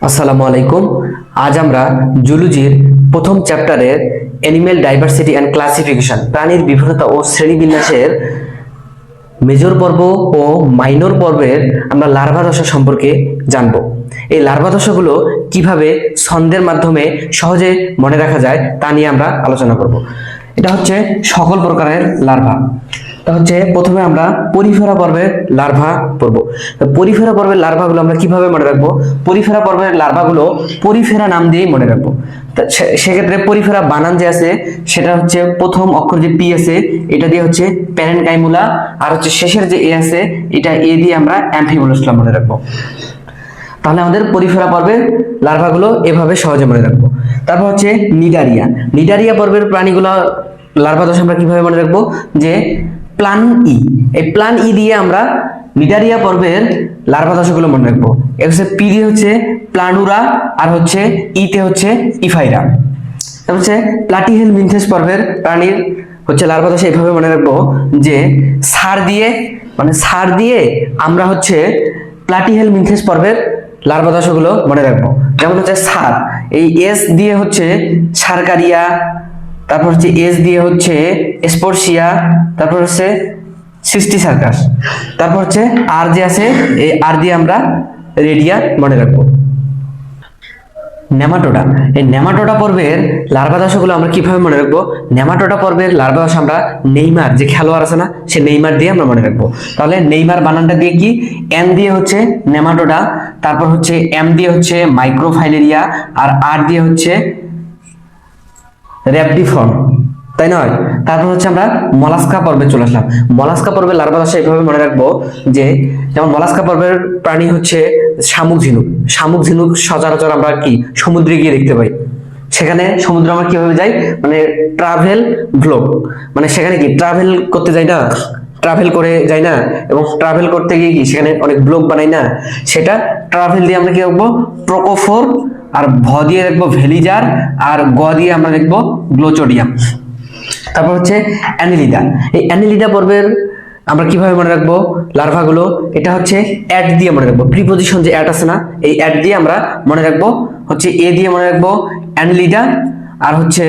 আসসালামু আলাইকুম। আজ আমরা জুলজির প্রথম চ্যাপ্টারের অ্যানিমেল ডাইভার্সিটি অ্যান্ড ক্লাসিফিকেশন প্রাণীর বিভিন্নতা ও শ্রেণীবিন্যাসের মেজর পর্ব ও মাইনর পর্বের আমরা লার্ভা দশা সম্পর্কে জানব। এই লার্ভা দশাগুলো কিভাবে ছন্দের মাধ্যমে সহজে মনে রাখা যায় তা নিয়ে আমরা আলোচনা করব। এটা হচ্ছে সকল প্রকারের লার্ভা। প্রথমে আমরা পরিফেরা পর্বের লার্ভা পড়ব। পরিফেরা পর্বের লার্ভাগুলো আমরা কিভাবে মনে রাখবো? পরিফেরা পর্বের লার্ভাগুলো পরিফেরা নাম দিয়েই মনে রাখবো। সেক্ষেত্রে পরিফেরা বানান যে আছে সেটা হচ্ছে প্রথম অক্ষর যে পি আছে এটা দিয়ে হচ্ছে প্যারেনকাইমুলা, আর হচ্ছে শেষের যে এ আছে এটা এ দিয়ে আমরা অ্যাম্ফিমুলাসটা মনে রাখবো। তাহলে আমাদের পরিফেরা পর্বের লার্ভাগুলো এভাবে সহজে মনে রাখবো। তারপর হচ্ছে নিডারিয়া। নিডারিয়া পর্বের প্রাণীগুলো লার্ভা দশা আমরা কিভাবে মনে রাখবো? যে প্লান ই, এই প্লান ই দিয়ে আমরা নিডারিয়া পর্বের লার্ভা দশাগুলো মনে রাখবো। হচ্ছে পি দিয়ে হচ্ছে প্লানুরা, আর হচ্ছে ইতে হচ্ছে ইফাইরা। তারপর হচ্ছে প্লাটিহেলমিনথেস পর্বের প্রাণীর হচ্ছে লার্ভা দশা এইভাবে মনে রাখবো যে সার দিয়ে আমরা হচ্ছে প্লাটিহেলমিনথেস পর্বের লার্ভা দশাগুলো মনে রাখবো। যেমন হচ্ছে সার, এই এস দিয়ে হচ্ছে সারকারিয়া, তারপর হচ্ছে এস দিয়ে হচ্ছে স্পোর্সিয়া, তারপর হচ্ছে সিস্টি সার্কাস, তারপর হচ্ছে আর যে আছে এই আর দিয়ে আমরা রেডিয়া মনে রাখবো। নেমাটোডা, এই নেমাটোডা পর্বের লার্ভা দশাগুলো আমরা কিভাবে মনে রাখবো? নেমাটোডা পর্বের লার্ভা দশা আমরা নেইমার যে খেলোয়াড় আছে না, সে নেইমার দিয়ে আমরা মনে রাখবো। তাহলে নেইমার বানানটা দিয়ে কি? এন দিয়ে হচ্ছে নেমাটোডা, তারপর হচ্ছে এম দিয়ে হচ্ছে মাইক্রোফাইলেরিয়া, আর আর দিয়ে হচ্ছে র্যাপডিফর্ম, তাই নয়? তারপর হচ্ছে আমরা মলাস্কা পর্বে চলে আসলাম। মলাস্কা পর্বের লার্ভা দশা এইভাবে মনে রাখবো যে যেমন মলাস্কা পর্বের প্রাণী হচ্ছে শামুক ঝিনুক। শামুক ঝিনুক সচরাচর আমরা কি সমুদ্রে গিয়ে দেখতে পাই। সেখানে সমুদ্রে আমরা কিভাবে যাই? ট্রাভেল ব্লগ, সেখানে কি ট্রাভেল করতে যাই না, ট্রাভেল করে যাই না, এবং ট্রাভেল করতে গিয়ে কি সেখানে অনেক ব্লগ বানাই না, সেটা ট্রাভেল দিয়ে আমরা কি রাখবো? প্রোকোফোর, আর ভ দিয়ে রাখবো ভেলিজার, আর গ দিয়ে আমরা লিখবো গ্লোচোডিয়াম। তারপর হচ্ছে অ্যানিলিডা। এই অ্যানিলিডা পর্বের আমরা কিভাবে মনে রাখবো লার্ভাগুলো? এটা হচ্ছে অ্যাড দিয়ে মনে রাখবো। প্রিপোজিশন যে অ্যাড আছে না, এই অ্যাড দিয়ে আমরা মনে রাখবো হচ্ছে এ দিয়ে মনে রাখবো অ্যানিলিডা, আর হচ্ছে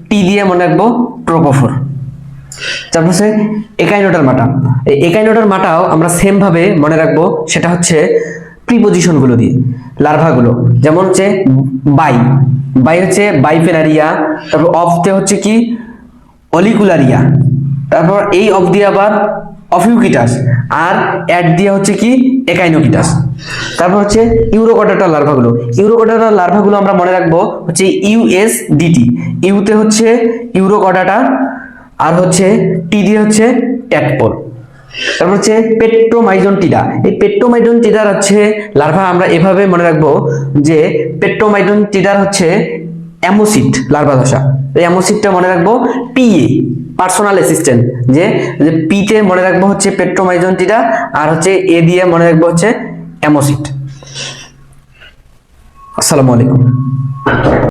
টি দিয়ে মনে রাখবো প্রোকোফোর। তারপর হচ্ছে একাইনোটার মাটা। এই একাইনোটার মাটাও আমরা সেম ভাবে মনে রাখবো, সেটা হচ্ছে প্রিপোজিশন গুলো দিয়ে লার্ভাগুলো। যেমন হচ্ছে বাই হচ্ছে বাইপেনারিয়া, তারপর অফতে হচ্ছে কি অলিকুলারিয়া, তারপর এই অফ দিয়ে আবার অফিউকিটাস, আর অ্যাড দিয়ে হচ্ছে কি একাইনোকিটাস। তারপর হচ্ছে ইউরোকটাটার লার্ভাগুলো। ইউরোকটাটার লার্ভাগুলো আমরা মনে রাখবো হচ্ছে ইউএসডিটি। ইউতে হচ্ছে ইউরোকটাটা, আর হচ্ছে টি দিয়ে হচ্ছে ট্যাডপোল। তারপর হচ্ছে পেট্রোমাইজনটিডা। এই পেট্রোমাইজনটিডার হচ্ছে লার্ভা আমরা এভাবে মনে রাখবো যে পেট্রোমাইজনটিডার হচ্ছে অ্যামোসিট লার্ভা দশা। এই অ্যামোসিটটা মনে রাখবো পিএ, পার্সোনাল অ্যাসিস্ট্যান্ট। যে পিতে মনে রাখবো হচ্ছে পেট্রোমাইজনটিডা, আর হচ্ছে এ দিয়ে মনে রাখবো হচ্ছে অ্যামোসিট। আসসালামু আলাইকুম।